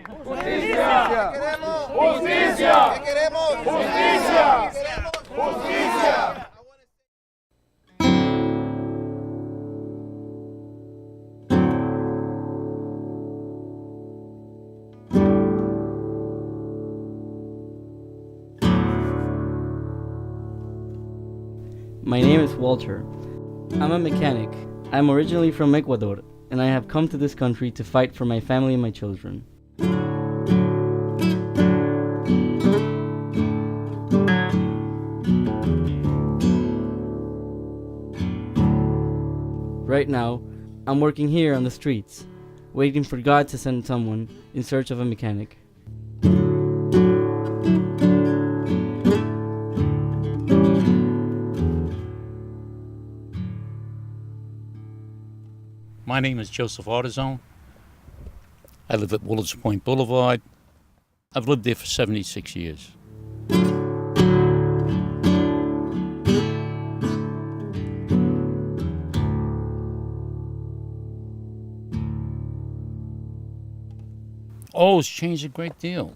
Justicia. Justicia. Justicia. Justicia. My name is Walter. I'm a mechanic. I'm originally from Ecuador, and I have come to this country to fight for my family and my children. Right now, I'm working here on the streets, waiting for God to send someone in search of a mechanic. My name is Joseph Artizone. I live at Willets Point Boulevard. I've lived there for 76 years. Oh, it's changed a great deal.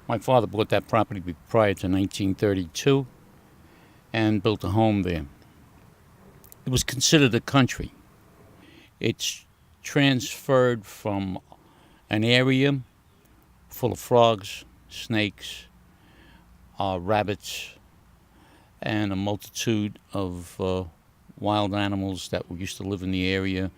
My father bought that property prior to 1932 and built a home there. It was considered a country. It's transferred from an area full of frogs, snakes, rabbits, and a multitude of wild animals that used to live in the area.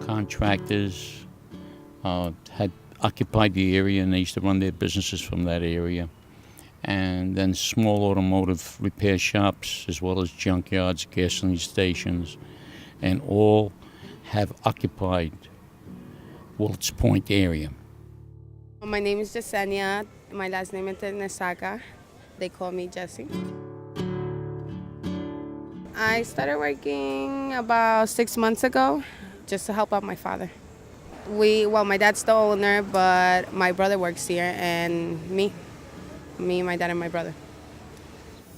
Contractors had occupied the area, and they used to run their businesses from that area. And then small automotive repair shops, as well as junkyards, gasoline stations, and all have occupied Willets Point area. My name is Yesenia. My last name is Nesaka. They call me Jessie. I started working about 6 months ago just to help out my father. My dad's the owner, but my brother works here, and me, my dad, and my brother.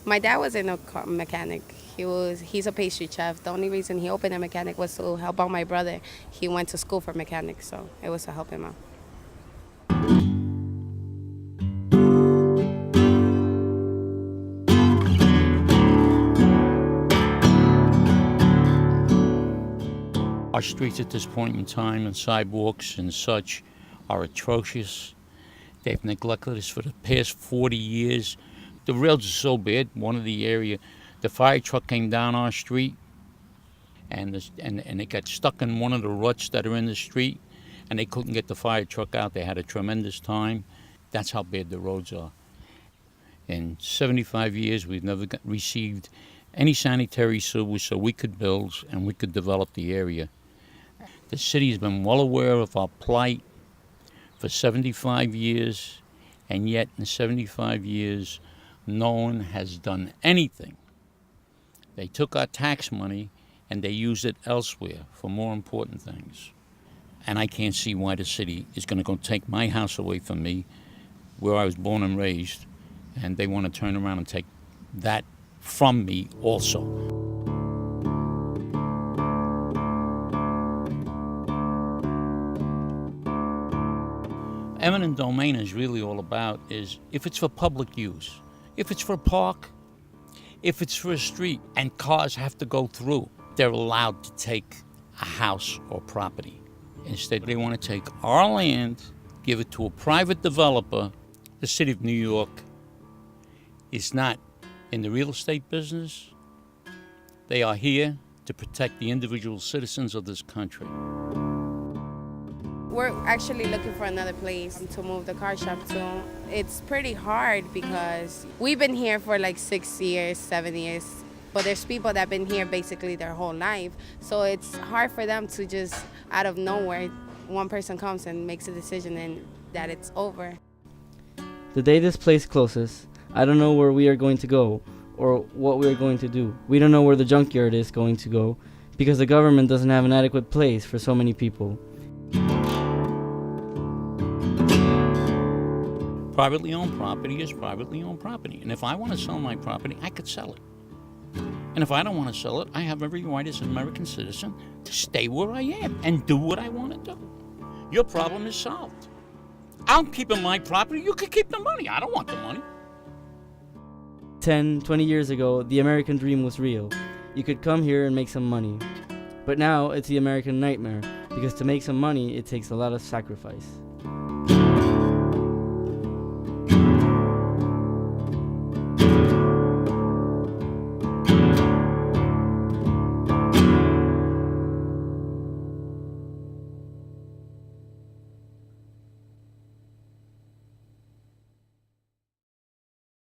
My dad wasn't a mechanic. He's a pastry chef. The only reason he opened a mechanic was to help out my brother. He went to school for mechanics, so it was to help him out. Our streets at this point in time and sidewalks and such are atrocious. They've neglected us for the past 40 years. The roads are so bad. One of the area, the fire truck came down our street and it got stuck in one of the ruts that are in the street, and they couldn't get the fire truck out. They had a tremendous time. That's how bad the roads are. In 75 years, we've never received any sanitary sewage so we could build and we could develop the area. The city has been well aware of our plight for 75 years, and yet in 75 years, no one has done anything. They took our tax money and they used it elsewhere for more important things. And I can't see why the city is going to go take my house away from me, where I was born and raised, and they want to turn around and take that from me also. Eminent domain is really all about is if it's for public use, if it's for a park, if it's for a street, and cars have to go through, they're allowed to take a house or property. Instead, they want to take our land, give it to a private developer. The city of New York is not in the real estate business. They are here to protect the individual citizens of this country. We're actually looking for another place to move the car shop to. It's pretty hard because we've been here for like 6 years, 7 years, but there's people that have been here basically their whole life. So it's hard for them to just, out of nowhere, one person comes and makes a decision and that it's over. The day this place closes, I don't know where we are going to go or what we are going to do. We don't know where the junkyard is going to go because the government doesn't have an adequate place for so many people. Privately owned property is privately owned property. And if I want to sell my property, I could sell it. And if I don't want to sell it, I have every right as an American citizen to stay where I am and do what I want to do. Your problem is solved. I'm keeping my property. You can keep the money. I don't want the money. 10, 20 years ago, the American dream was real. You could come here and make some money. But now it's the American nightmare, because to make some money, it takes a lot of sacrifice.